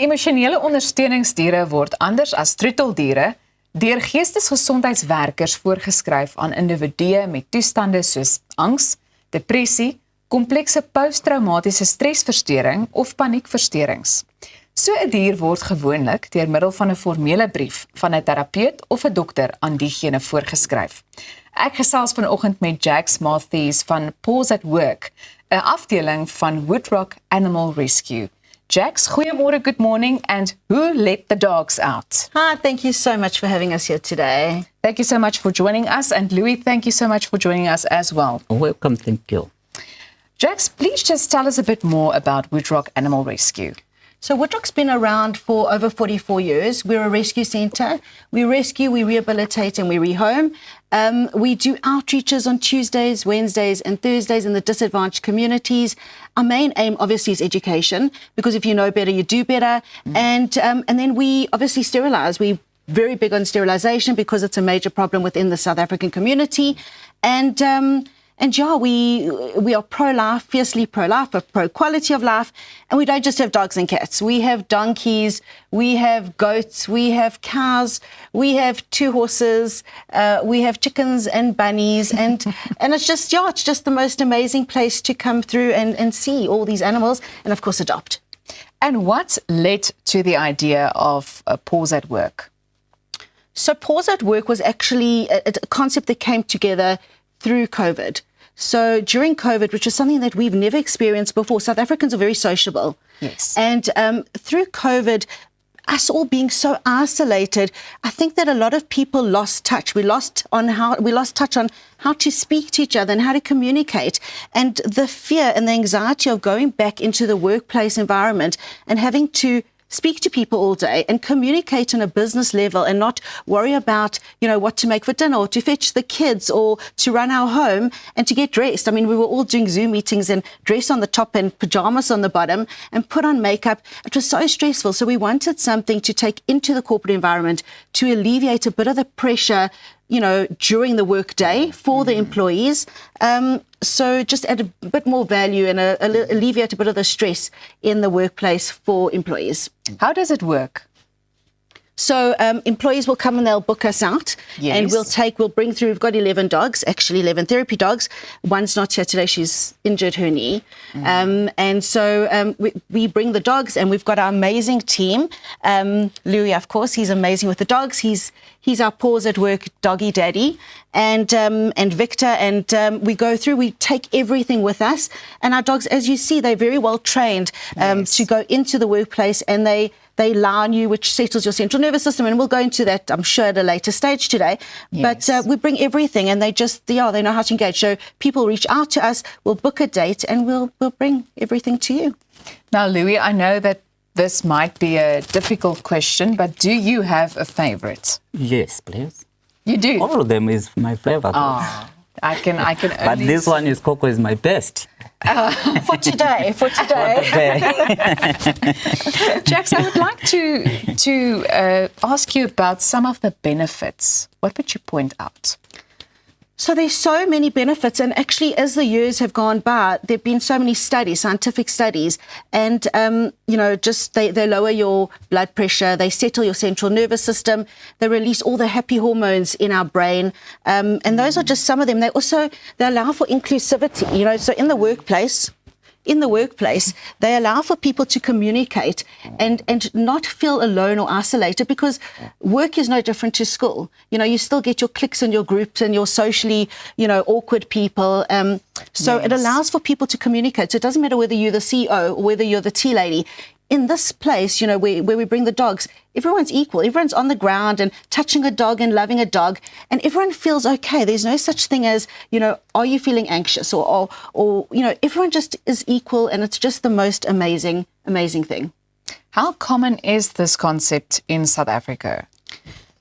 Emosionele ondersteuningsdiere word anders as troeteldiere deur geestesgesondheidswerkers voorgeskryf aan individue met toestande soos angs, depressie, komplekse posttraumatiese stresversteuring of paniekversteurings. So 'n dier word gewoonlik deur middel van 'n formele brief van 'n terapeut of 'n dokter aan diegene voorgeskryf. Ek gesels vanoggend met Jax Matthews van Pause at Work, 'n afdeling van Woodrock Animal Rescue. Jax, goeiemôre, good morning, and who let the dogs out? Hi, thank you so much for having us here today. Thank you so much for joining us, and Louis, thank you so much for joining us as well. Welcome, thank you. Jax, please just tell us a bit more about Woodrock Animal Rescue. So Woodrock's been around for over 44 years. We're a rescue centre. We rescue, we rehabilitate and we rehome. We do outreaches on Tuesdays, Wednesdays and Thursdays in the disadvantaged communities. Our main aim obviously is education, because if you know better, you do better. And then we obviously sterilise. We're very big on sterilisation because it's a major problem within the South African community. And yeah, we are pro-life, fiercely pro-life, but pro-quality of life. And we don't just have dogs and cats. We have donkeys, we have goats, we have cows, we have 2 horses, we have chickens and bunnies. And it's just the most amazing place to come through and see all these animals and, of course, adopt. And what led to the idea of Pause at Work? So Pause at Work was actually a concept that came together through COVID. So during COVID, which is something that we've never experienced before, South Africans are very sociable. Yes. And through COVID, us all being so isolated, I think that a lot of people lost touch. We lost touch on how to speak to each other and how to communicate. And the fear and the anxiety of going back into the workplace environment and having to speak to people all day and communicate on a business level and not worry about, what to make for dinner or to fetch the kids or to run our home and to get dressed. I mean, we were all doing Zoom meetings and dress on the top and pajamas on the bottom and put on makeup. It was so stressful. So we wanted something to take into the corporate environment to alleviate a bit of the pressure, during the work day for the employees. So just add a bit more value and alleviate a bit of the stress in the workplace for employees. How does it work? So employees will come and they'll book us out. Yes. And we'll bring through, we've got 11 dogs, actually 11 therapy dogs. One's not here today, she's injured her knee. And so we bring the dogs and we've got our amazing team. Louis, of course, he's amazing with the dogs. He's our Pause at Work doggy daddy. And Victor, and we go through, we take everything with us. And our dogs, as you see, they're very well trained to go into the workplace, and they lie on you, which settles your central nervous system. And we'll go into that, I'm sure, at a later stage today. Yes. But we bring everything, and they know how to engage. So people reach out to us, we'll book a date, and we'll bring everything to you. Now, Louis, I know that this might be a difficult question, but do you have a favorite? Yes, please. You do? All of them is my favorite. I can only... But this one is Coco is my best. For today. Jax, I would like to ask you about some of the benefits. What would you point out? So there's so many benefits, and actually as the years have gone by, there have been so many studies, scientific studies, and they lower your blood pressure, they settle your central nervous system, they release all the happy hormones in our brain, and those are just some of them. They allow for inclusivity, so in the workplace, they allow for people to communicate and not feel alone or isolated, because work is no different to school. You still get your cliques and your groups and your socially, awkward people. So Yes. It allows for people to communicate. So it doesn't matter whether you're the CEO or whether you're the tea lady. In this place, where we bring the dogs, everyone's equal. Everyone's on the ground and touching a dog and loving a dog, and everyone feels okay. There's no such thing as, are you feeling anxious or everyone just is equal, and it's just the most amazing thing. How common is this concept in South Africa?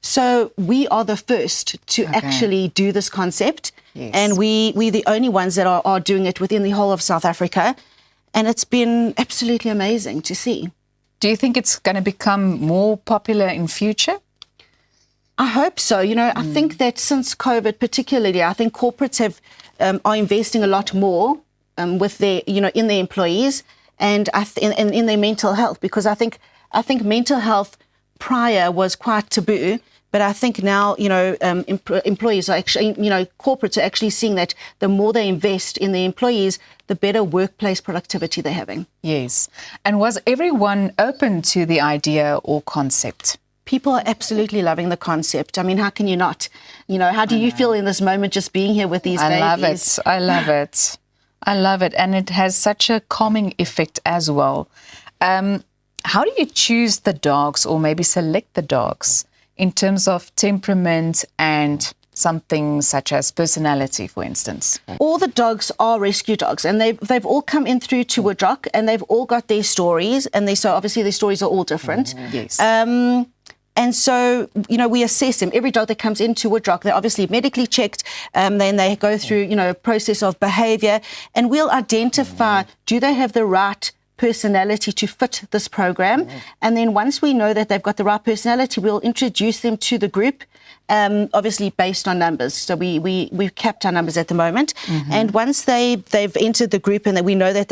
So we are the first to actually do this concept, Yes. and we're the only ones that are doing it within the whole of South Africa. And it's been absolutely amazing to see. Do you think it's going to become more popular in future? I hope so. I think that since COVID particularly, I think corporates are investing a lot more with their, in their employees and in their mental health, because I think I think mental health prior was quite taboo. But I think now, employees are actually, corporates are actually seeing that the more they invest in their employees, the better workplace productivity they're having. Yes. And was everyone open to the idea or concept? People are absolutely loving the concept. I mean, how can you not? How do you feel in this moment just being here with these babies? I love it. I love it. And it has such a calming effect as well. How do you choose the dogs or maybe select the dogs in terms of temperament and something such as personality, for instance? All the dogs are rescue dogs, and they've all come in through to Woodrock, and they've all got their stories, and so obviously their stories are all different. Yes. And so, we assess them. Every dog that comes into Woodrock, they're obviously medically checked. Then they go through, a process of behaviour, and we'll identify, do they have the right personality to fit this program? And then once we know that they've got the right personality, we'll introduce them to the group, obviously based on numbers. So we've capped our numbers at the moment. And once they've entered the group and that we know that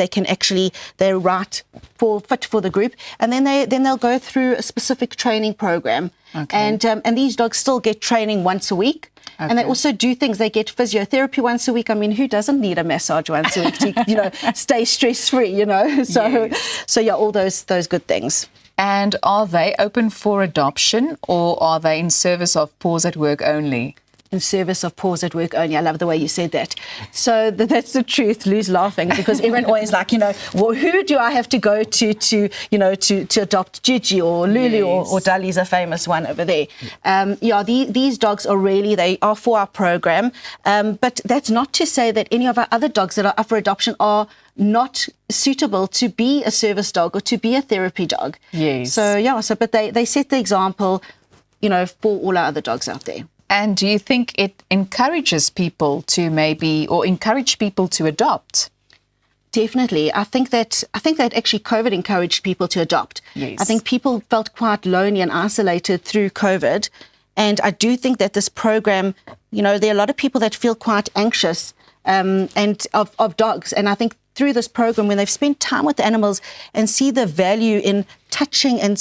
they're right fit for the group, and then they'll go through a specific training program. Okay. And these dogs still get training once a week. Okay. And they also do things. They get physiotherapy once a week. I mean, who doesn't need a massage once a week to, stay stress-free, So, yes. So yeah, all those good things. And are they open for adoption, or are they in service of Paws at Work only? In service of Paws at Work only. I love the way you said that. So that's the truth. Lou's laughing because everyone always like, well, who do I have to go to adopt Gigi or Lulu? Yes. or Dali's a famous one over there. These dogs are they are for our program. But that's not to say that any of our other dogs that are up for adoption are not suitable to be a service dog or to be a therapy dog. Yes. But they set the example, for all our other dogs out there. And do you think it encourages people to encourage people to adopt? Definitely. I think that actually COVID encouraged people to adopt. Yes. I think people felt quite lonely and isolated through COVID. And I do think that this program, there are a lot of people that feel quite anxious and of dogs. And I think through this program, when they've spent time with the animals and see the value in touching and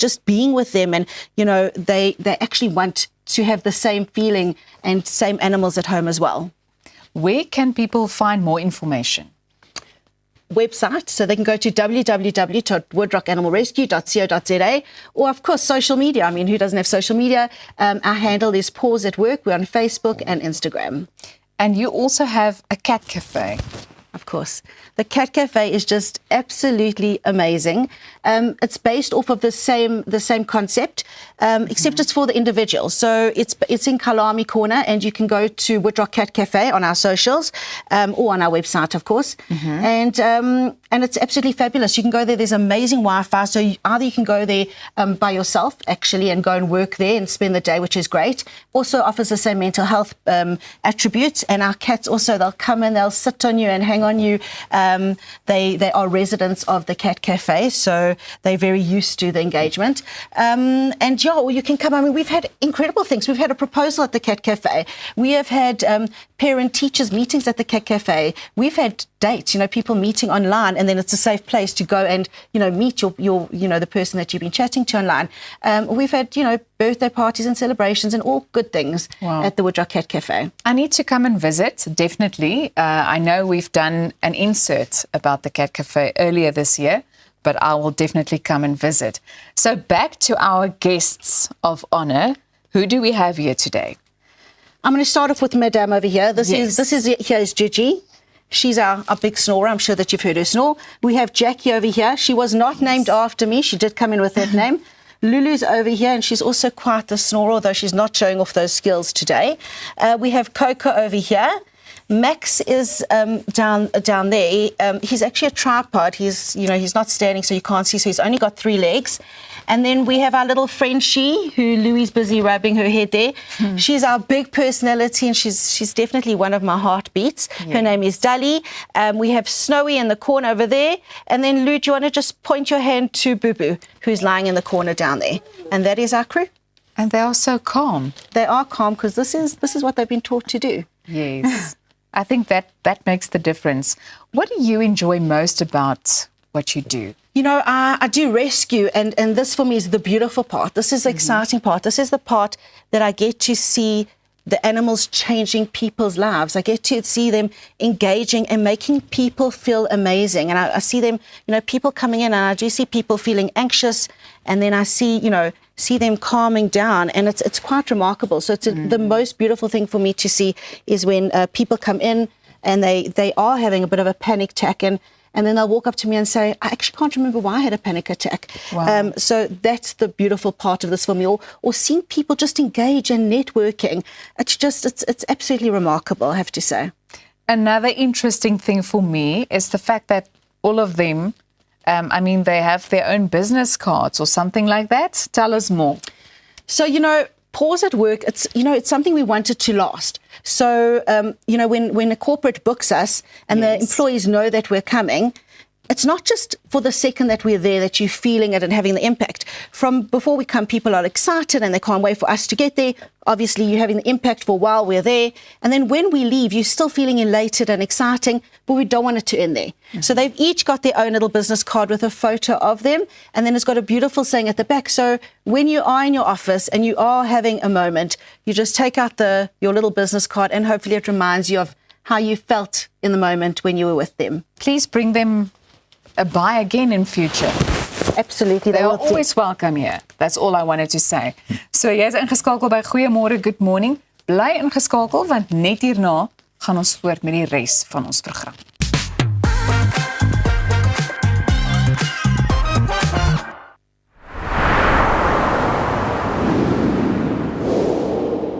just being with them, and they actually want to have the same feeling and same animals at home as well. Where can people find more information? Website, so they can go to www.woodrockanimalrescue.co.za, or of course social media. I mean, who doesn't have social media? Our handle is Paws at Work. We're on Facebook and Instagram. And you also have a cat cafe. Of course. The Cat Cafe is just absolutely amazing. It's based off of the same concept, except it's for the individual. So it's in Kalami Corner, and you can go to Woodrock Cat Cafe on our socials or on our website, of course. And it's absolutely fabulous. You can go there. There's amazing Wi-Fi. So either you can go there by yourself, actually, and go and work there and spend the day, which is great. Also offers the same mental health attributes. And our cats also, they'll come and they'll sit on you and hang on you. They are residents of the Cat Cafe, so they're very used to the engagement. You can come. I mean, we've had incredible things. We've had a proposal at the Cat Cafe. We have had parent-teachers meetings at the Cat Cafe. We've had dates, people meeting online, and then it's a safe place to go and, meet your the person that you've been chatting to online. We've had, birthday parties and celebrations and all good things at the Woodrock Cat Cafe. I need to come and visit, definitely. I know we've done an insert about the Cat Cafe earlier this year, but I will definitely come and visit. So back to our guests of honor. Who do we have here today? I'm going to start off with Madame over here. Here's Gigi. She's our big snorer. I'm sure that you've heard her snore. We have Jackie over here. She was not named after me. She did come in with that name. Lulu's over here, and she's also quite the snorer, although she's not showing off those skills today. We have Coco over here. Max is down there. He's actually a tripod. He's not standing, so you can't see. So he's only got 3 legs. And then we have our little Frenchie, who Louie's busy rubbing her head there. She's our big personality, and she's definitely one of my heartbeats. Her name is Dali. We have Snowy in the corner over there. And then, Lou, do you want to just point your hand to Boo Boo, who's lying in the corner down there? And that is our crew. And they are so calm. They are calm because this is what they've been taught to do. Yes. I think that makes the difference. What do you enjoy most about what you do? You know, I do rescue, and this for me is the beautiful part. This is the exciting part. This is the part that I get to see the animals changing people's lives. I get to see them engaging and making people feel amazing. And I see them, people coming in, and I do see people feeling anxious, and then I see, see them calming down, and it's quite remarkable. So it's the most beautiful thing for me to see is when people come in and they are having a bit of a panic attack, and then they'll walk up to me and say, I actually can't remember why I had a panic attack. Wow. So that's the beautiful part of this for me. Or seeing people just engage and networking. It's absolutely remarkable, I have to say. Another interesting thing for me is the fact that all of them, they have their own business cards or something like that. Tell us more. So, Pause at Work, it's something we wanted to last. So, when a corporate books us and the employees know that we're coming, it's not just for the second that we're there that you're feeling it and having the impact. From before we come, people are excited and they can't wait for us to get there. Obviously, you're having the impact for a while we're there. And then when we leave, you're still feeling elated and exciting, but we don't want it to end there. So they've each got their own little business card with a photo of them. And then it's got a beautiful saying at the back. So when you are in your office and you are having a moment, you just take out your little business card, and hopefully it reminds you of how you felt in the moment when you were with them. Please bring them a buy again in future. Absolutely. They are always welcome here. That's all I wanted to say. So jy's ingeskakel by Goeiemôre, good morning. Bly ingeskakel want net hierna gaan ons voort met die res van ons program.